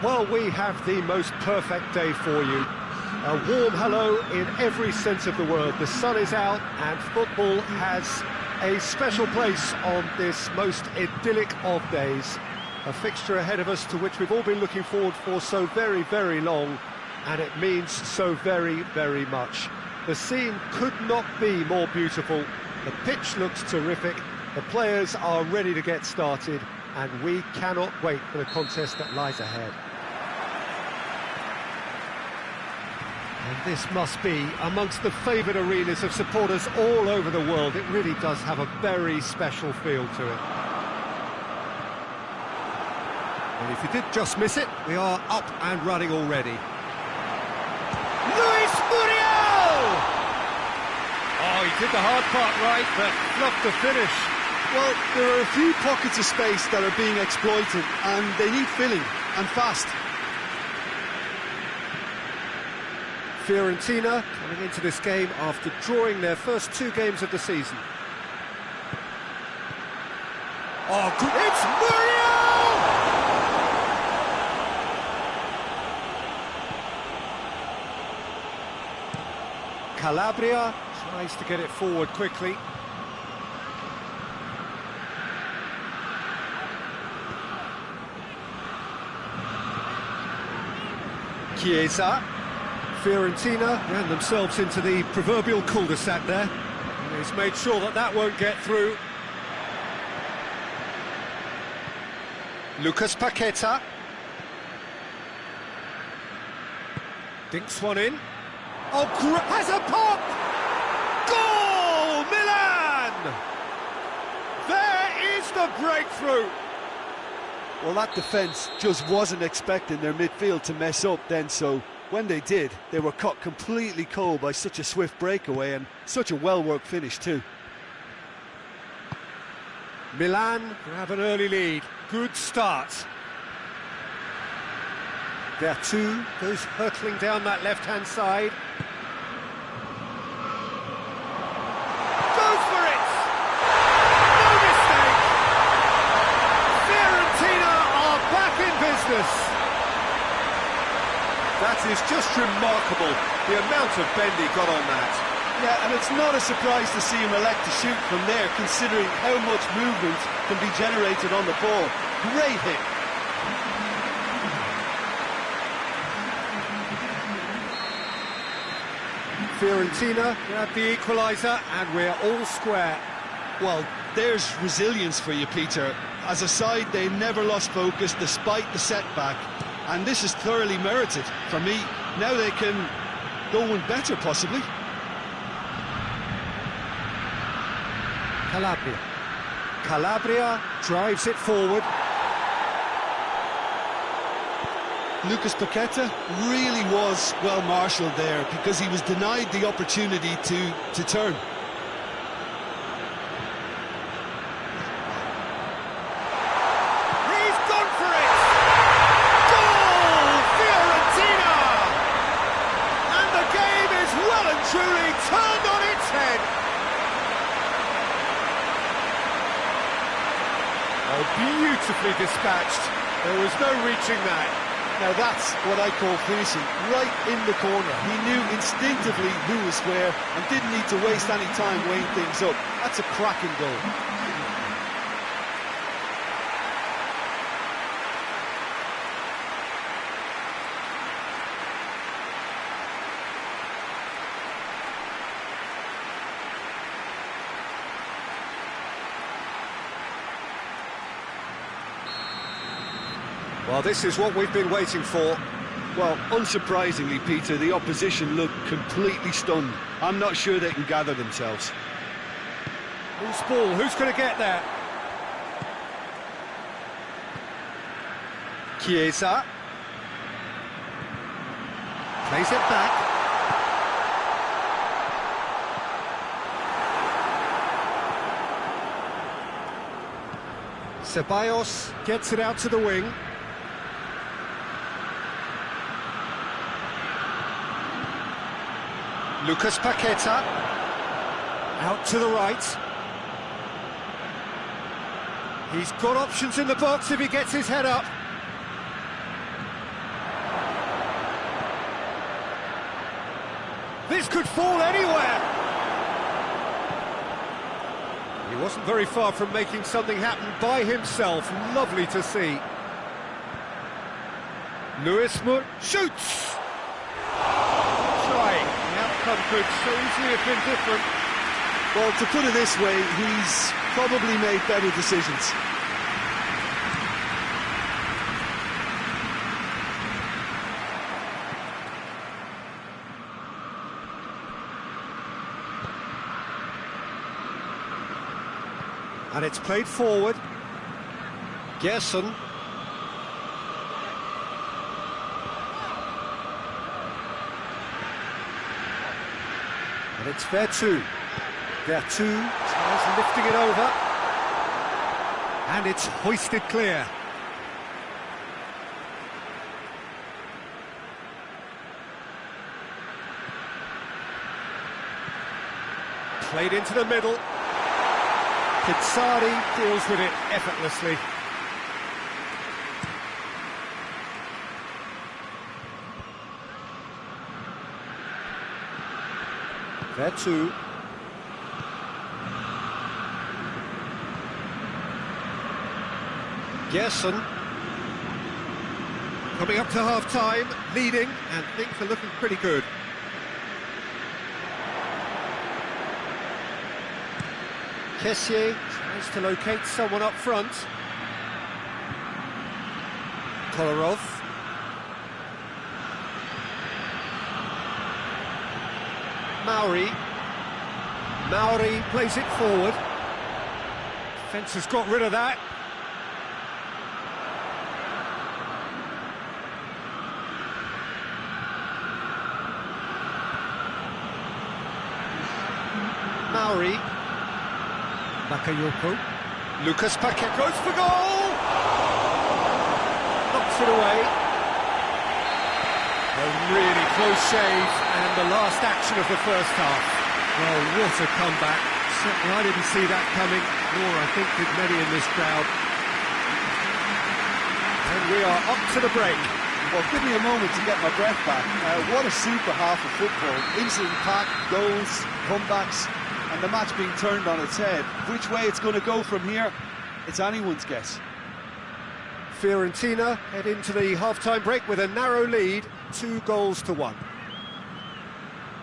Well, we have the most perfect day for you. A warm hello in every sense of the word. The sun is out and football has a special place on this most idyllic of days. A fixture ahead of us to which we've all been looking forward for so very, very long, and it means so very, very much. The scene could not be more beautiful. The pitch looks terrific. The players are ready to get started, and we cannot wait for the contest that lies ahead. And this must be amongst the favoured arenas of supporters all over the world. It really does have a very special feel to it. And if you did just miss it, we are up and running already. Luis Muriel! Oh, he did the hard part right, but fluffed the finish. Well, there are a few pockets of space that are being exploited, and they need filling, and fast. Fiorentina coming into this game after drawing their first 2 games of the season. Oh, it's Muriel! Calabria tries to get it forward quickly. Chiesa. Fiorentina ran themselves into the proverbial cul-de-sac there. And he's made sure that that won't get through. Lucas Paqueta. Dinks one in. Oh, has a pop! Goal! Milan! There is the breakthrough! Well, that defence just wasn't expecting their midfield to mess up then, so when they did, they were caught completely cold by such a swift breakaway and such a well-worked finish too. Milan have an early lead. Good start. Vertu goes hurtling down that left-hand side. Goes for it! No mistake! Fiorentina are back in business. That is just remarkable, the amount of bend he got on that. Yeah, and it's not a surprise to see him elect to shoot from there, considering how much movement can be generated on the ball. Great hit. Fiorentina grab the equaliser, and we're all square. Well, there's resilience for you, Peter. As a side, they never lost focus despite the setback. And this is thoroughly merited. For me, now they can go one better, possibly. Calabria. Calabria drives it forward. Lucas Paqueta really was well marshalled there because he was denied the opportunity to turn. Truly turned on its head. Oh, beautifully dispatched. There was no reaching that. Now that's what I call finishing, right in the corner. He knew instinctively who was where and didn't need to waste any time weighing things up. That's a cracking goal. Well, this is what we've been waiting for. Well, unsurprisingly, Peter, the opposition look completely stunned. I'm not sure they can gather themselves. Who's ball? Who's going to get there? Chiesa. Plays it back. Ceballos gets it out to the wing. Lucas Paqueta, out to the right. He's got options in the box if he gets his head up. This could fall anywhere! He wasn't very far from making something happen by himself. Lovely to see. Lewis Moore shoots! Trying. The outcome could so easily have been different. Well, to put it this way, he's probably made better decisions. And it's played forward. Gerson. And it's Vertu. Vertu tries lifting it over. And it's hoisted clear. Played into the middle. Pizzardi deals with it effortlessly. Vertu. Gerson. Coming up to half-time, leading, and things are looking pretty good. Kessier tries to locate someone up front. Kolarov. Mauri plays it forward. Defence has got rid of that. Mauri. Bakayoko. Lucas Paquet goes for goal! Knocks it away. A really close shave, and the last action of the first half. Well, what a comeback. Certainly I didn't see that coming, nor I think did many in this crowd. And we are up to the break. Well, give me a moment to get my breath back. What a super half of football. Instant pack, goals, comebacks, and the match being turned on its head. Which way it's going to go from here, it's anyone's guess. Fiorentina head into the half-time break with a narrow lead, 2-1.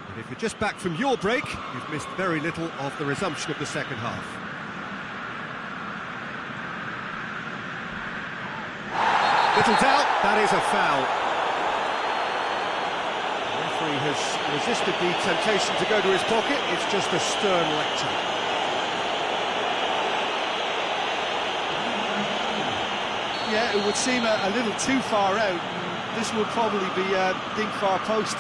And if you're just back from your break, you've missed very little of the resumption of the second half. Little doubt, that is a foul. The referee has resisted the temptation to go to his pocket. It's just a stern lecture. Yeah, it would seem a little too far out. This will probably be a deep far post.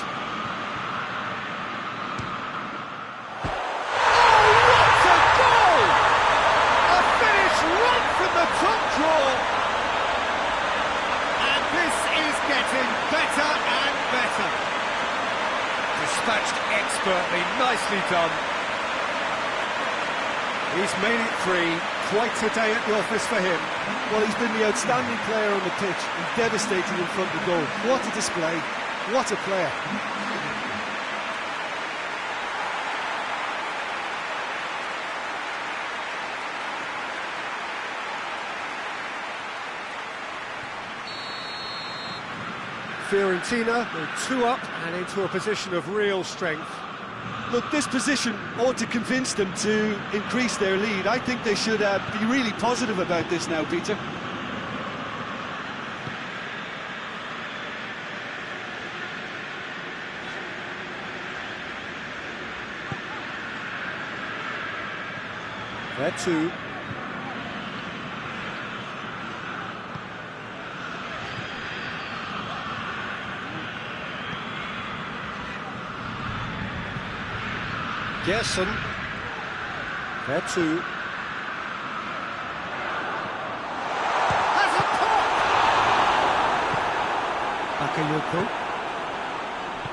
Better and better. Dispatched expertly, nicely done. He's made it 3, quite a day at the office for him. Well, he's been the outstanding player on the pitch and devastating in front of goal. What a display, what a player. Fiorentina go 2 up and into a position of real strength. Look, this position ought to convince them to increase their lead. I think they should be really positive about this now, Peter. Vertu. Gerson. Vertu. Has a pop! Bakayoko.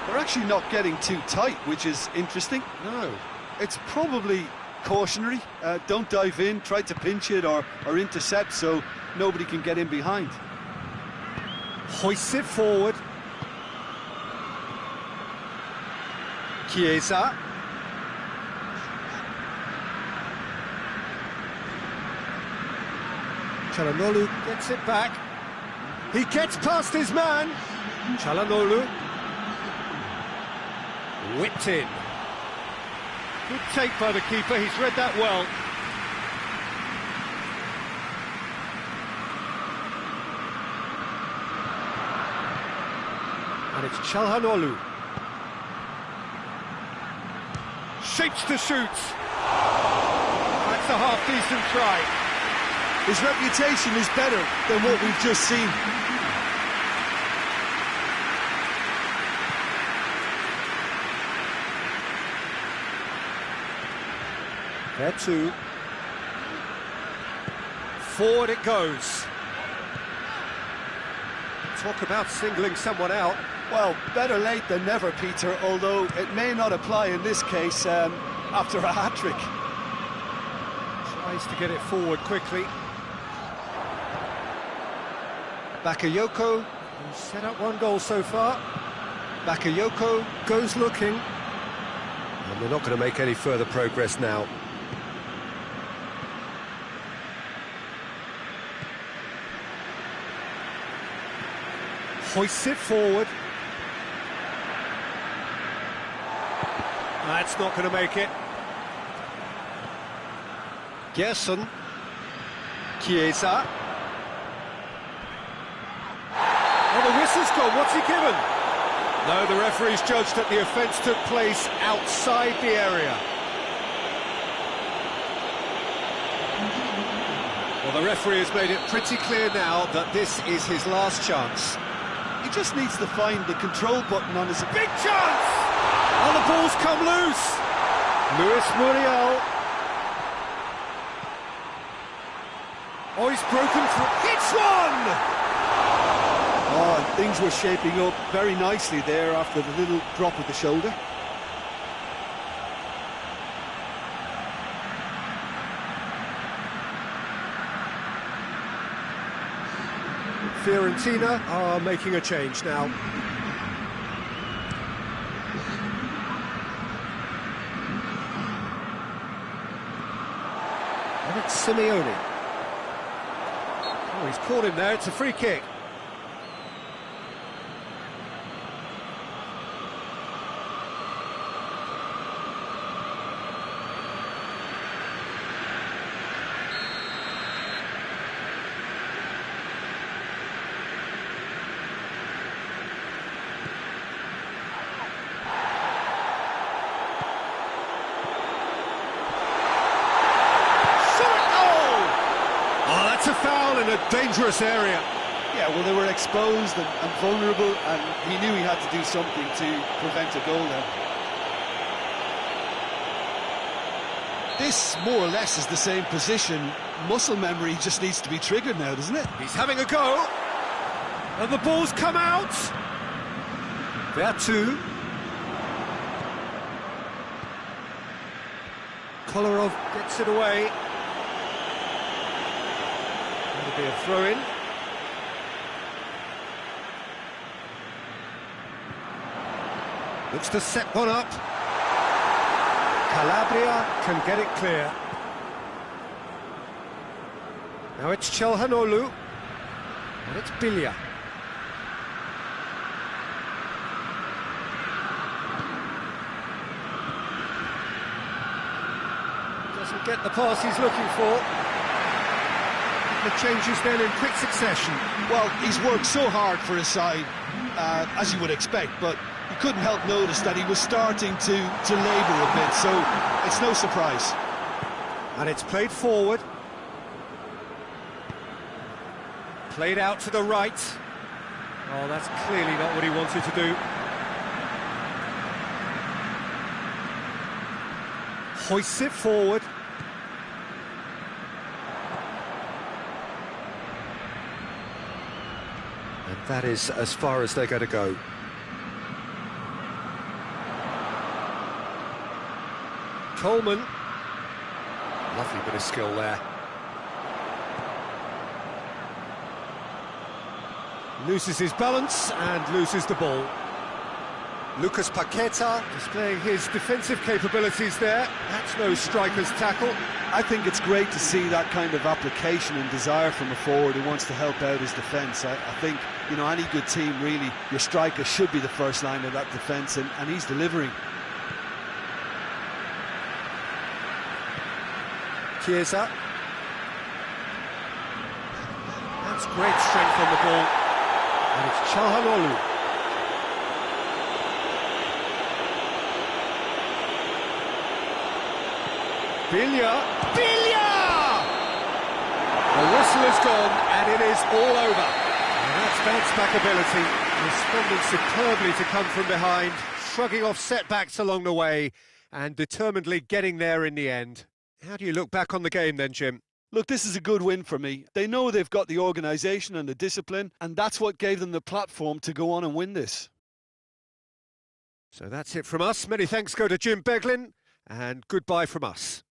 They're actually not getting too tight, which is interesting. No. It's probably cautionary. Don't dive in, try to pinch it or intercept so nobody can get in behind. Hoists it forward. Chiesa. Çalhanoğlu gets it back. He gets past his man. Çalhanoğlu. Whipped in. Good take by the keeper, he's read that well. And it's Çalhanoğlu. Shapes to shoot. That's a half-decent try. His reputation is better than what we've just seen. There too. Forward it goes. Talk about singling someone out. Well, better late than never, Peter, although it may not apply in this case after a hat-trick. Tries to get it forward quickly. Bakayoko, who's set up one goal so far. Bakayoko goes looking. And they're not going to make any further progress now. Hoists it forward. That's not going to make it. Gerson. Chiesa. Oh, the whistle's gone. What's he given? No, the referee's judged that the offence took place outside the area. Well, the referee has made it pretty clear now that this is his last chance. He just needs to find the control button on his... Big chance! Oh, the ball's come loose! Luis Muriel. Oh, he's broken through. Hits one! Oh, things were shaping up very nicely there after the little drop of the shoulder. Fiorentina are making a change now. And it's Simeone. Oh, he's caught him there, it's a free kick. A foul in a dangerous area. Yeah, well, they were exposed and vulnerable, and he knew he had to do something to prevent a goal there. This, more or less, is the same position. Muscle memory just needs to be triggered now, doesn't it? He's having a go. And the ball's come out. There too. Kolarov gets it away. That'll be a throw-in. Looks to set one up. Calabria can get it clear. Now it's Çalhanoğlu. And it's Bilya. Doesn't get the pass he's looking for. The changes then in quick succession. Well, he's worked so hard for his side, as you would expect, but you couldn't help notice that he was starting to labour a bit, so it's no surprise. And it's played forward. Played out to the right. Oh, that's clearly not what he wanted to do. Hoists it forward. And that is as far as they're going to go. Coleman. Lovely bit of skill there. Loses his balance and loses the ball. Lucas Paqueta displaying his defensive capabilities there. That's no striker's tackle. I think it's great to see that kind of application and desire from a forward who wants to help out his defence. I think, you know, any good team, really, your striker should be the first line of that defence, and he's delivering. Chiesa. That's great strength on the ball. And it's Çalhanoğlu. Villa! The whistle is gone and it is all over. And that's bounce-back ability, responding superbly to come from behind, shrugging off setbacks along the way and determinedly getting there in the end. How do you look back on the game then, Jim? Look, this is a good win for me. They know they've got the organisation and the discipline, and that's what gave them the platform to go on and win this. So that's it from us. Many thanks go to Jim Beglin, and goodbye from us.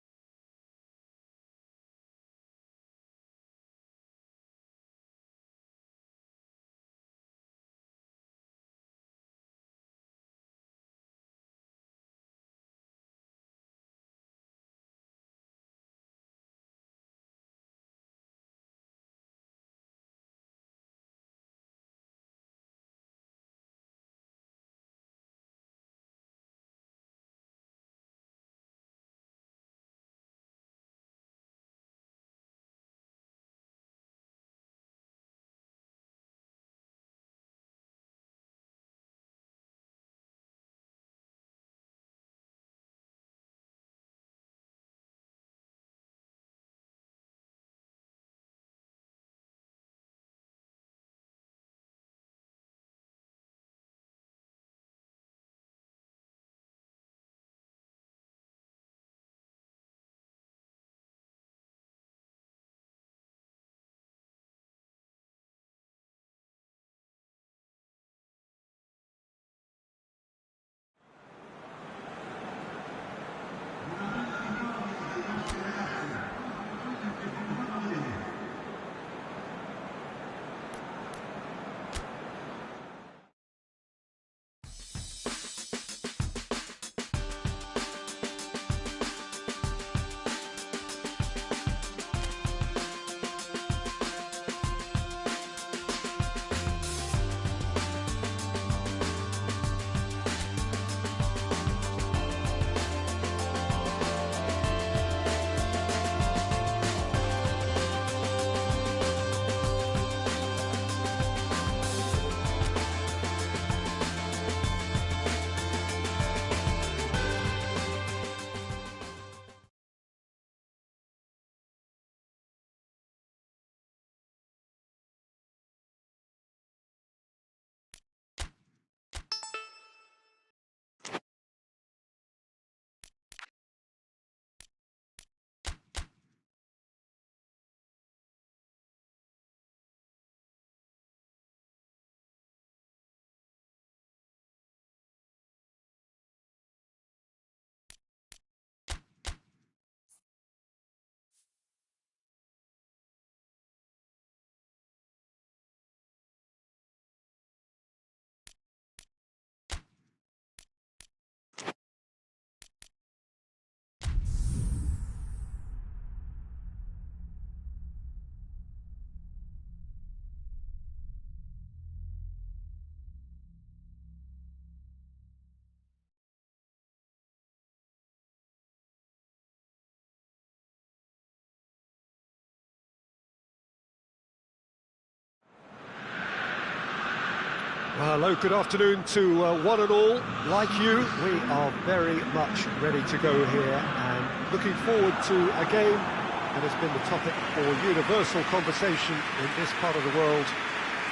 Well, hello, good afternoon to one and all. Like you, we are very much ready to go here and looking forward to a game that has been the topic for universal conversation in this part of the world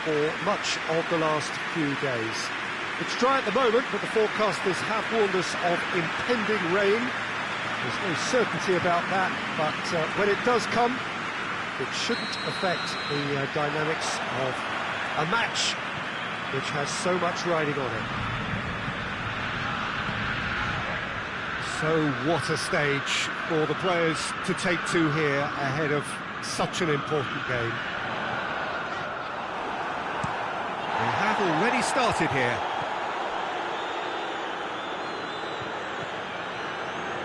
for much of the last few days. It's dry at the moment, but the forecasters have warned us of impending rain. There's no certainty about that, but when it does come, it shouldn't affect the dynamics of a match which has so much riding on it. So what a stage for the players to take to here ahead of such an important game. We have already started here.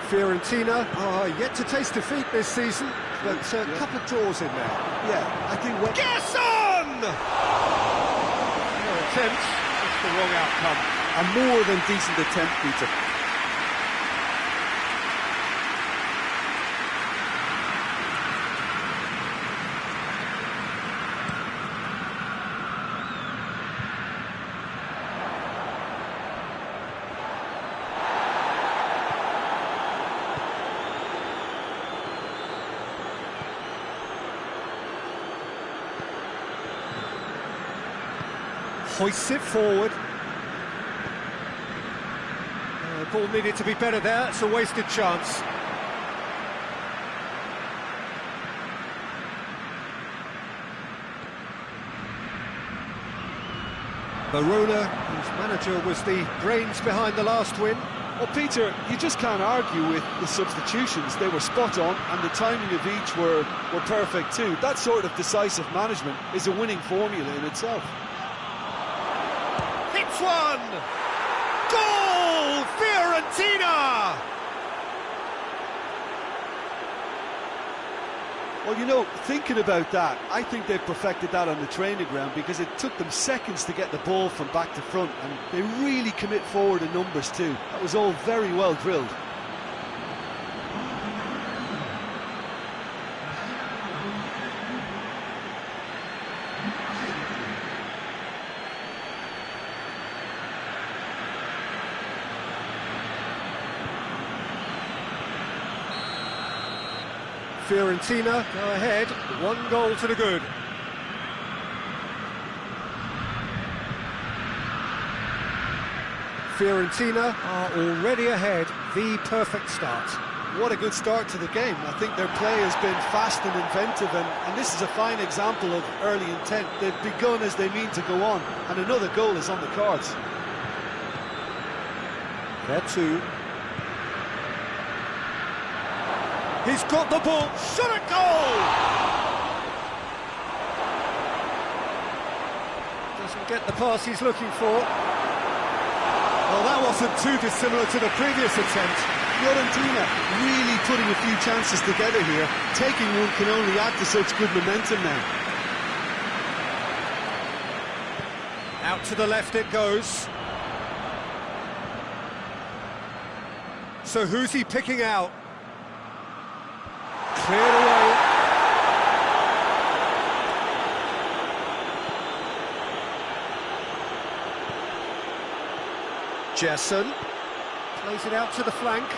Fiorentina are yet to taste defeat this season, but a couple of draws in there. Yeah, I think when... Gerson! No attempt, it's the wrong outcome. A more than decent attempt, Peter. Hoists it forward. Ball needed to be better there, it's a wasted chance. Verona, whose manager was the brains behind the last win. Well, Peter, you just can't argue with the substitutions. They were spot on, and the timing of each were perfect too. That sort of decisive management is a winning formula in itself. Hits one! Goal! Fiorentina! Well, you know, thinking about that, I think they perfected that on the training ground because it took them seconds to get the ball from back to front, and they really commit forward in numbers too. That was all very well drilled. Fiorentina go ahead, 1 goal to the good. Fiorentina are already ahead, the perfect start. What a good start to the game. I think their play has been fast and inventive, and this is a fine example of early intent. They've begun as they mean to go on, and another goal is on the cards. There too. He's got the ball, shot a goal! Doesn't get the pass he's looking for. Well, that wasn't too dissimilar to the previous attempt. Fiorentina really putting a few chances together here. Taking one can only add to such good momentum now. Out to the left it goes. So who's he picking out? Cleared away. Gerson plays it out to the flank.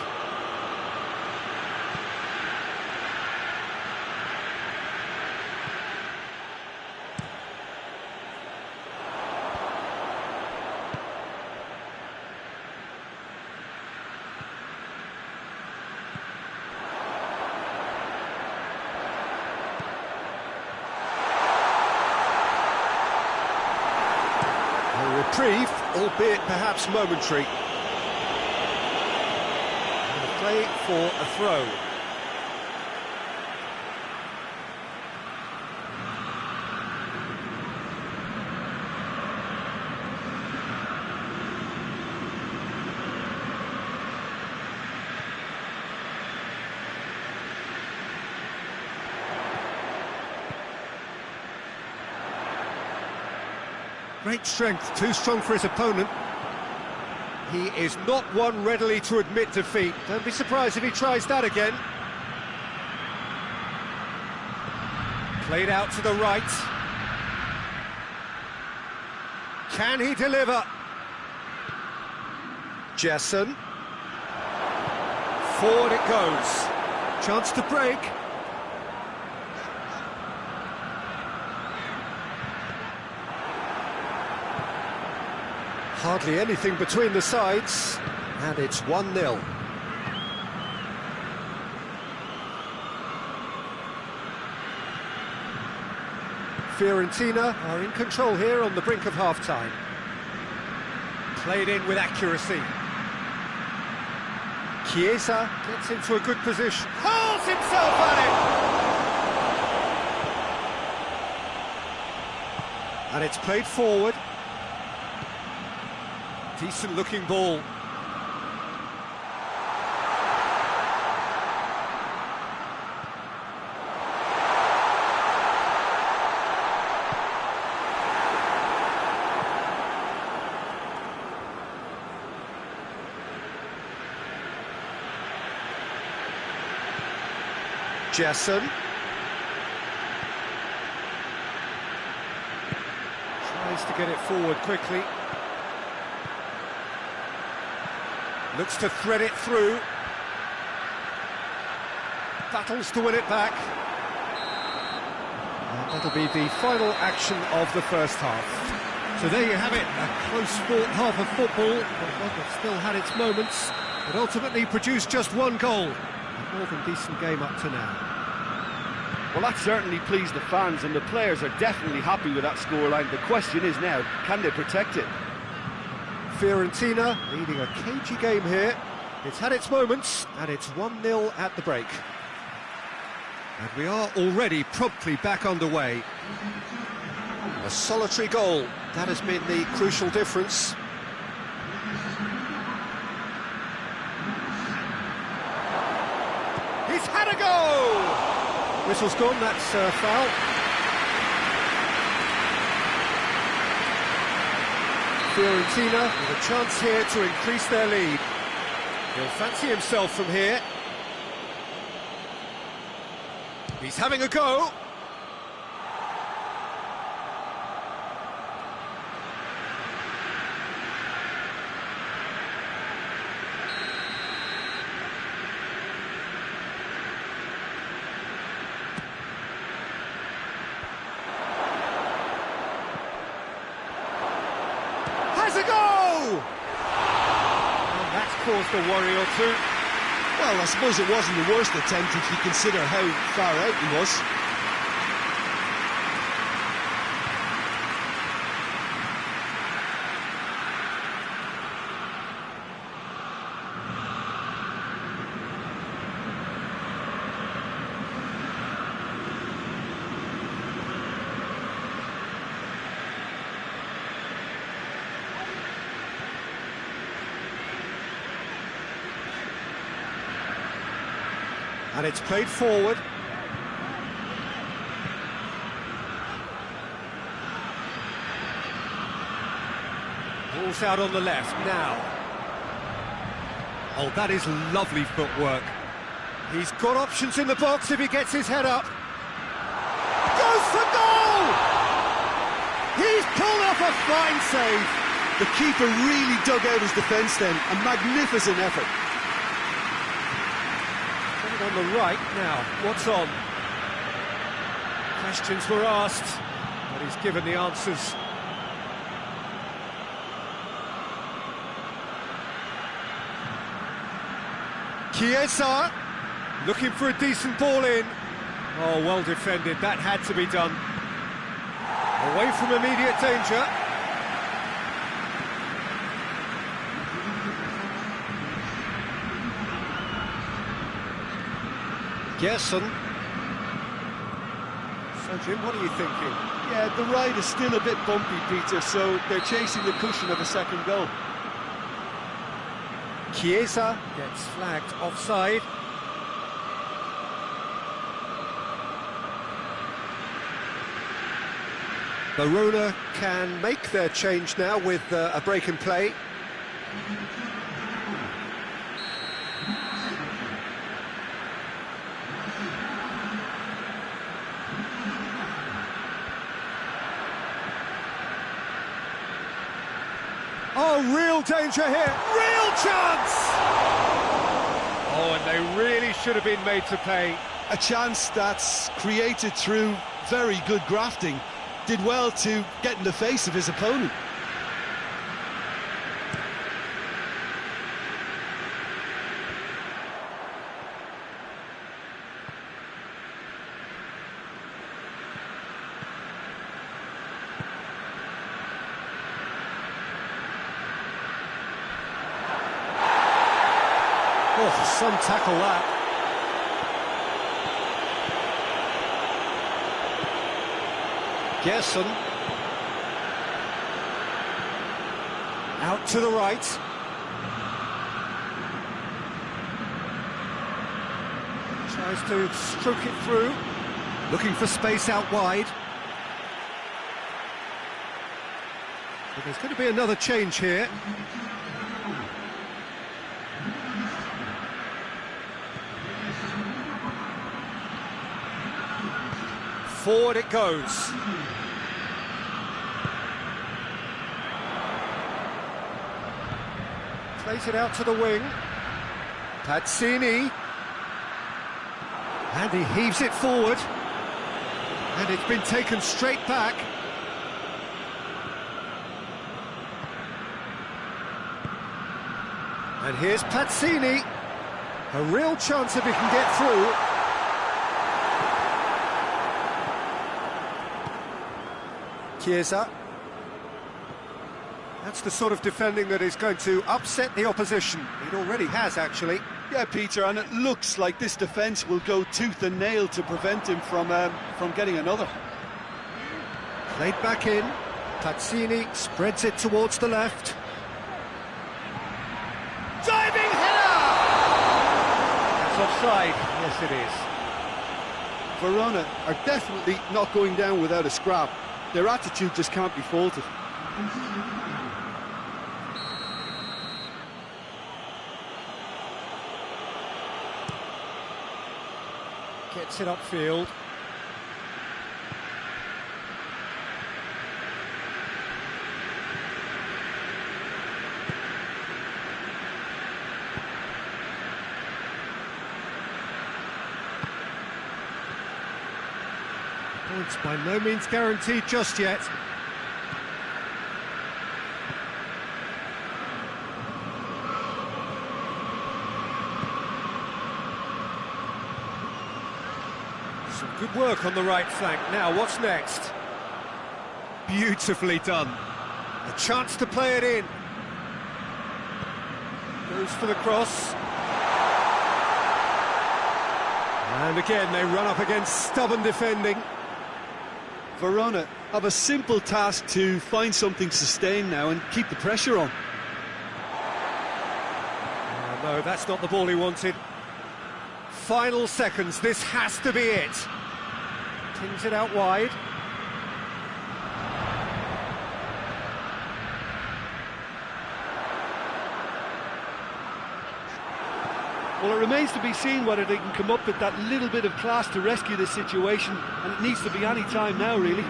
Reprieve, albeit perhaps momentary. And a play for a throw. Great strength, too strong for his opponent. He is not one readily to admit defeat. Don't be surprised if he tries that again. Played out to the right. Can he deliver? Gerson. Forward it goes. Chance to break. Hardly anything between the sides, and it's 1-0. Fiorentina are in control here on the brink of half-time. Played in with accuracy. Chiesa gets into a good position. Hurls himself at it! And it's played forward. Decent looking ball. Jason. Tries to get it forward quickly. Looks to thread it through. Battles to win it back. And that'll be the final action of the first half. So there you have it, a close-fought half of football, but one that still had its moments, but ultimately produced just one goal. A more than decent game up to now. Well, that certainly pleased the fans, and the players are definitely happy with that scoreline. The question is now, can they protect it? Fiorentina leading a cagey game here. It's had its moments, and it's 1-0 at the break. And we are already promptly back underway. A solitary goal, that has been the crucial difference. He's had a go! Whistle's gone, that's foul. Fiorentina with a chance here to increase their lead. He'll fancy himself from here. He's having a go. Has a go! And that's caused a worry or two. Well, I suppose it wasn't the worst attempt if you consider how far out he was. And it's played forward. Ball's out on the left now. Oh, that is lovely footwork. He's got options in the box if he gets his head up. Goes for goal! He's pulled off a fine save. The keeper really dug out his defence then. A magnificent effort. On the right now, what's on? Questions were asked, but he's given the answers. Chiesa, looking for a decent ball in. Oh, well defended, that had to be done. Away from immediate danger. Gerson. So, Jim, what are you thinking? Yeah, the ride is still a bit bumpy, Peter, so they're chasing the cushion of a second goal. Chiesa gets flagged offside. Verona can make their change now with a break in play. Oh, real danger here, real chance! Oh, and they really should have been made to pay. A chance that's created through very good grafting. Did well to get in the face of his opponent. Oh, some tackle that. Gerson. Out to the right. Tries to stroke it through. Looking for space out wide. But there's going to be another change here. Forward it goes. Plays it out to the wing. Pazzini. And he heaves it forward. And it's been taken straight back. And here's Pazzini. A real chance if he can get through. Chiesa. That's the sort of defending that is going to upset the opposition. It already has, actually. Yeah, Peter, and it looks like this defence will go tooth and nail to prevent him from getting another. Played back in. Pazzini spreads it towards the left. Diving header! That's offside. Yes, it is. Verona are definitely not going down without a scrap. Their attitude just can't be faulted. Gets it upfield. Points by no means guaranteed just yet. Some good work on the right flank. Now, what's next? Beautifully done. A chance to play it in. Goes for the cross. And again, they run up against stubborn defending. Verona have a simple task to find something sustained now and keep the pressure on. Oh, no, that's not the ball he wanted. Final seconds, this has to be it. Pings it out wide. Well, it remains to be seen whether they can come up with that little bit of class to rescue this situation, and it needs to be any time now, really.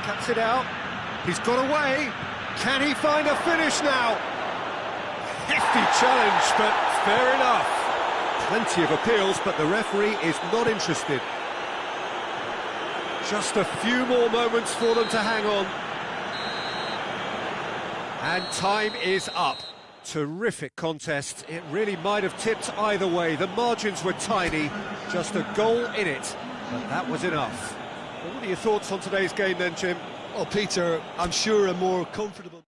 Cuts it out. He's got away. Can he find a finish now? Hefty challenge, but fair enough. Plenty of appeals, but the referee is not interested. Just a few more moments for them to hang on. And time is up. Terrific contest. It really might have tipped either way. The margins were tiny, just a goal in it, but that was enough. What are your thoughts on today's game then, Jim? Oh, Peter, I'm sure a more comfortable...